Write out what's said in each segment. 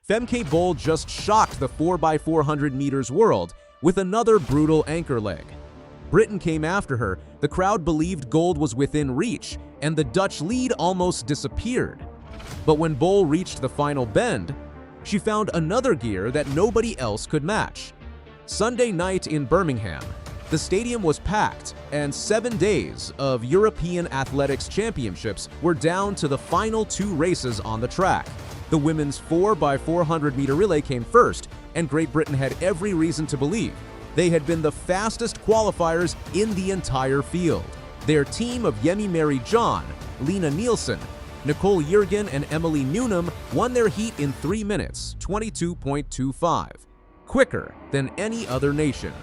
Femke Bol just shocked the 4x400 meters world with another brutal anchor leg. Britain came after her, the crowd believed gold was within reach, and the Dutch lead almost disappeared. But when Bol reached the final bend, she found another gear that nobody else could match. Sunday night in Birmingham, the stadium was packed, and 7 days of European Athletics Championships were down to the final 2 races on the track. The women's 4x400 meter relay came first, and Great Britain had every reason to believe they had been the fastest qualifiers in the entire field. Their team of Yemi Mary John, Lena Nielsen, Nicole Jürgen, and Emily Newnham won their heat in 3 minutes, 22.25, quicker than any other nation.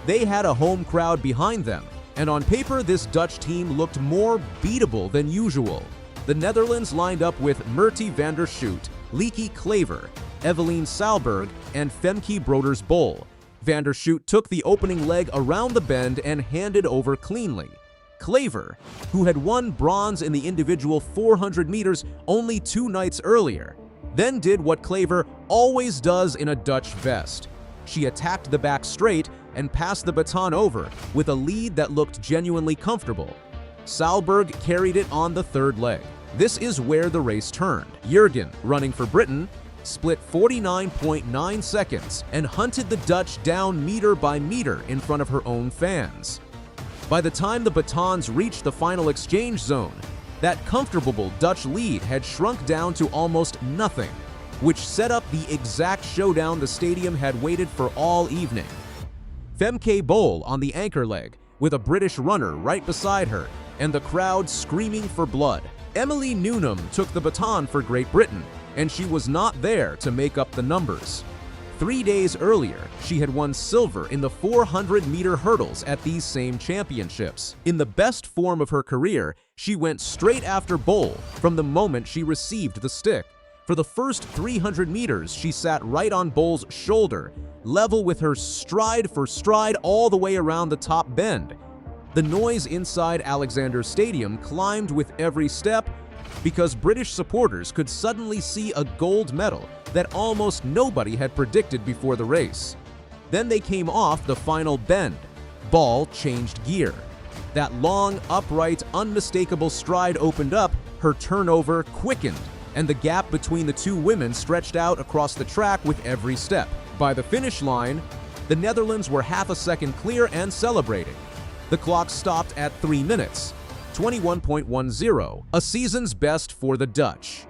They had a home crowd behind them, and on paper this Dutch team looked more beatable than usual. The Netherlands lined up with Mertie van der Schoot, Lieke Klaver, Evelien Saalberg, and Femke Bol. Van der Schoot took the opening leg around the bend and handed over cleanly. Klaver, who had won bronze in the individual 400 meters only 2 nights earlier, then did what Klaver always does in a Dutch vest. She attacked the back straight and passed the baton over with a lead that looked genuinely comfortable. Saalberg carried it on the 3rd leg. This is where the race turned. Jürgen, running for Britain, split 49.9 seconds and hunted the Dutch down meter by meter in front of her own fans. By the time the batons reached the final exchange zone, that comfortable Dutch lead had shrunk down to almost nothing, which set up the exact showdown the stadium had waited for all evening. Femke Bol on the anchor leg, with a British runner right beside her, and the crowd screaming for blood. Emily Newnham took the baton for Great Britain, and she was not there to make up the numbers. 3 days earlier, she had won silver in the 400-meter hurdles at these same championships. In the best form of her career, she went straight after Bol from the moment she received the stick. For the first 300 meters, she sat right on Bol's shoulder, level with her stride for stride all the way around the top bend. The noise inside Alexander Stadium climbed with every step because British supporters could suddenly see a gold medal that almost nobody had predicted before the race. Then they came off the final bend. Bol changed gear. That long, upright, unmistakable stride opened up, her turnover quickened, and the gap between the 2 women stretched out across the track with every step. By the finish line, the Netherlands were half a second clear and celebrating. The clock stopped at 3 minutes, 21.10, a season's best for the Dutch.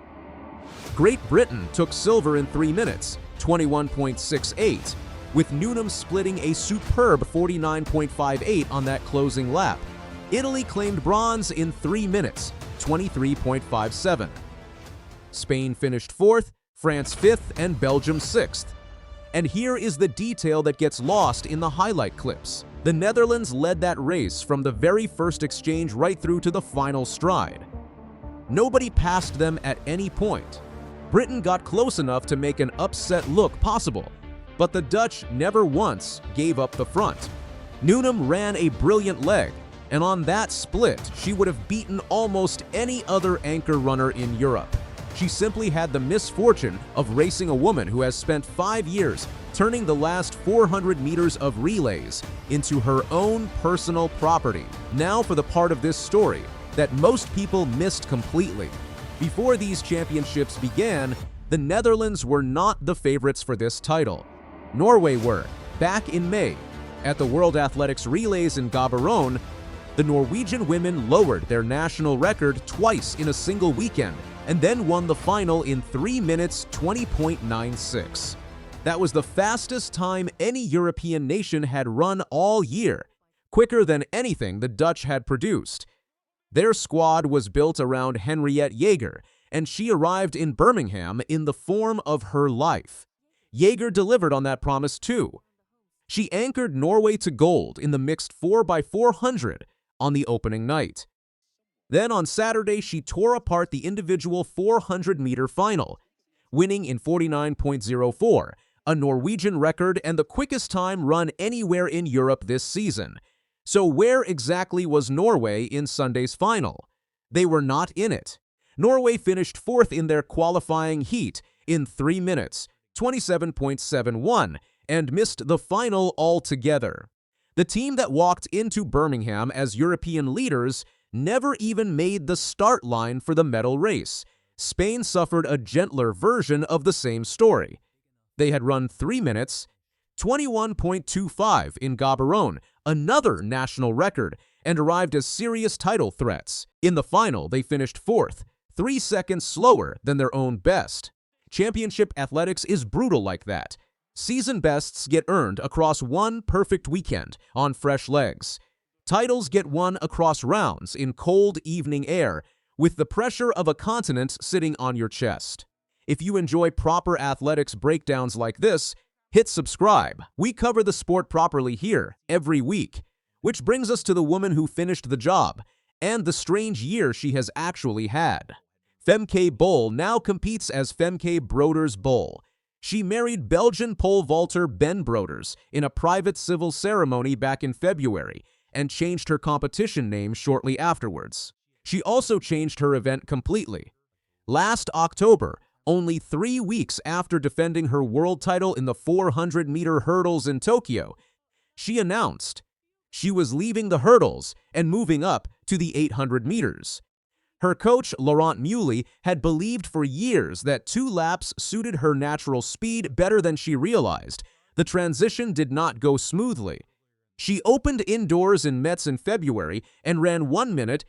Great Britain took silver in 3 minutes, 21.68, with Newnham splitting a superb 49.58 on that closing lap. Italy claimed bronze in 3 minutes, 23.57. Spain finished 4th, France 5th, and Belgium 6th. And here is the detail that gets lost in the highlight clips. The Netherlands led that race from the very first exchange right through to the final stride. Nobody passed them at any point. Britain got close enough to make an upset look possible, but the Dutch never once gave up the front. Newnham ran a brilliant leg, and on that split, she would have beaten almost any other anchor runner in Europe. She simply had the misfortune of racing a woman who has spent 5 years turning the last 400 meters of relays into her own personal property. Now for the part of this story that most people missed completely. Before these championships began, the Netherlands were not the favorites for this title. Norway were. Back in May, at the World Athletics Relays in Gaborone, the Norwegian women lowered their national record twice in a single weekend and then won the final in 3 minutes 20.96. That was the fastest time any European nation had run all year, quicker than anything the Dutch had produced. Their squad was built around Henriette Jaeger, and she arrived in Birmingham in the form of her life. Jaeger delivered on that promise too. She anchored Norway to gold in the mixed 4x400 on the opening night. Then on Saturday, she tore apart the individual 400-meter final, winning in 49.04, a Norwegian record and the quickest time run anywhere in Europe this season. So where exactly was Norway in Sunday's final? They were not in it. Norway finished 4th in their qualifying heat, in 3 minutes, 27.71, and missed the final altogether. The team that walked into Birmingham as European leaders never even made the start line for the medal race. Spain suffered a gentler version of the same story. They had run 3 minutes, 21.25 in Gaborone, another national record, and arrived as serious title threats. In the final, they finished 4th, 3 seconds slower than their own best. Championship athletics is brutal like that. Season bests get earned across one perfect weekend on fresh legs. Titles get won across rounds in cold evening air, with the pressure of a continent sitting on your chest. If you enjoy proper athletics breakdowns like this, hit subscribe. We cover the sport properly here every week. Which brings us to the woman who finished the job, and the strange year she has actually had. Femke Bol now competes as Femke Broders Bol. She married Belgian pole vaulter Ben Broders in a private civil ceremony back in February, and changed her competition name shortly afterwards. She also changed her event completely. Last October, only 3 weeks after defending her world title in the 400-meter hurdles in Tokyo, she announced she was leaving the hurdles and moving up to the 800 meters. Her coach, Laurent Muley, had believed for years that 2 laps suited her natural speed better than she realized. The transition did not go smoothly. She opened indoors in Metz in February and ran 1 minute,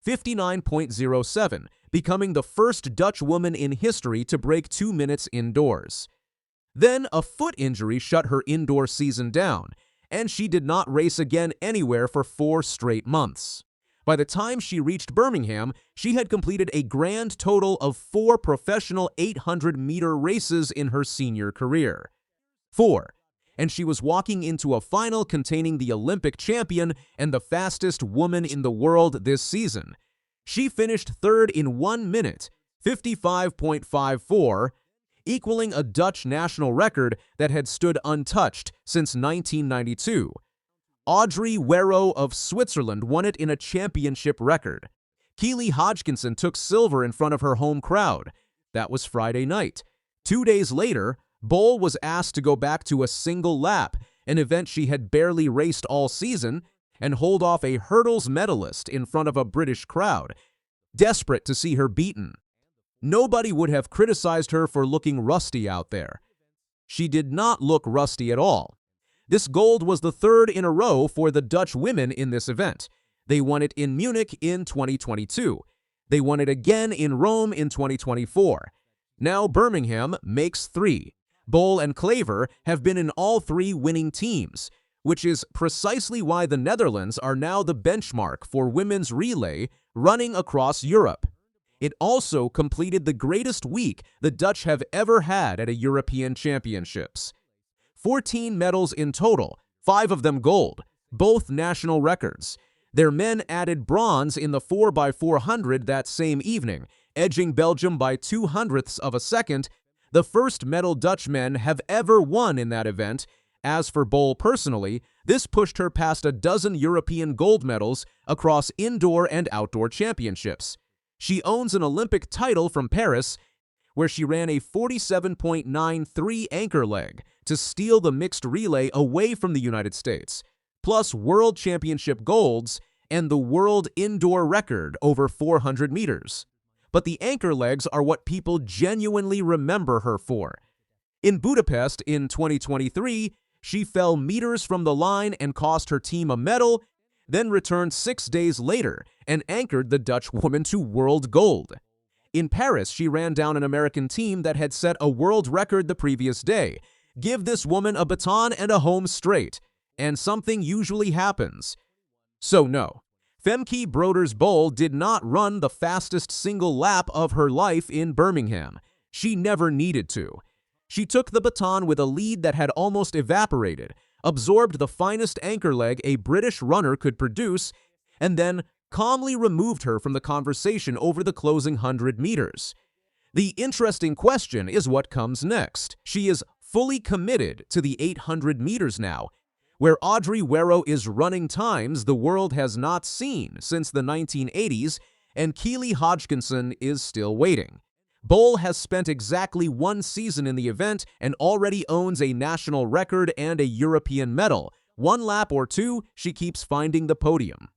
59.07, becoming the first Dutch woman in history to break 2 minutes indoors. Then a foot injury shut her indoor season down, and she did not race again anywhere for 4 straight months. By the time she reached Birmingham, she had completed a grand total of 4 professional 800-meter races in her senior career. 4. And she was walking into a final containing the Olympic champion and the fastest woman in the world this season. She finished 3rd in 1 minute, 55.54, equaling a Dutch national record that had stood untouched since 1992. Audrey Werro of Switzerland won it in a championship record. Keely Hodgkinson took silver in front of her home crowd. That was Friday night. 2 days later, Bol was asked to go back to a single lap, an event she had barely raced all season, and hold off a hurdles medalist in front of a British crowd, desperate to see her beaten. Nobody would have criticized her for looking rusty out there. She did not look rusty at all. This gold was the 3rd in a row for the Dutch women in this event. They won it in Munich in 2022. They won it again in Rome in 2024. Now Birmingham makes 3. Bol and Klaver have been in all 3 winning teams, which is precisely why the Netherlands are now the benchmark for women's relay running across Europe. It also completed the greatest week the Dutch have ever had at a European Championships. 14 medals in total, 5 of them gold, both national records. Their men added bronze in the 4x400 that same evening, edging Belgium by 0.02 of a second, the first medal Dutch men have ever won in that event. As for Bol personally, this pushed her past a dozen European gold medals across indoor and outdoor championships. She owns an Olympic title from Paris, where she ran a 47.93 anchor leg to steal the mixed relay away from the United States, plus World Championship golds and the world indoor record over 400 meters. But the anchor legs are what people genuinely remember her for. In Budapest in 2023, she fell meters from the line and cost her team a medal, then returned 6 days later and anchored the Dutch woman to world gold. In Paris, she ran down an American team that had set a world record the previous day. Give this woman a baton and a home straight, and something usually happens. So no, Femke Broders Bol did not run the fastest single lap of her life in Birmingham. She never needed to. She took the baton with a lead that had almost evaporated, absorbed the finest anchor leg a British runner could produce, and then calmly removed her from the conversation over the closing 100 meters. The interesting question is what comes next. She is fully committed to the 800 meters now, where Audrey Werro is running times the world has not seen since the 1980s, and Keely Hodgkinson is still waiting. Bol has spent exactly 1 season in the event and already owns a national record and a European medal. One lap or two, she keeps finding the podium.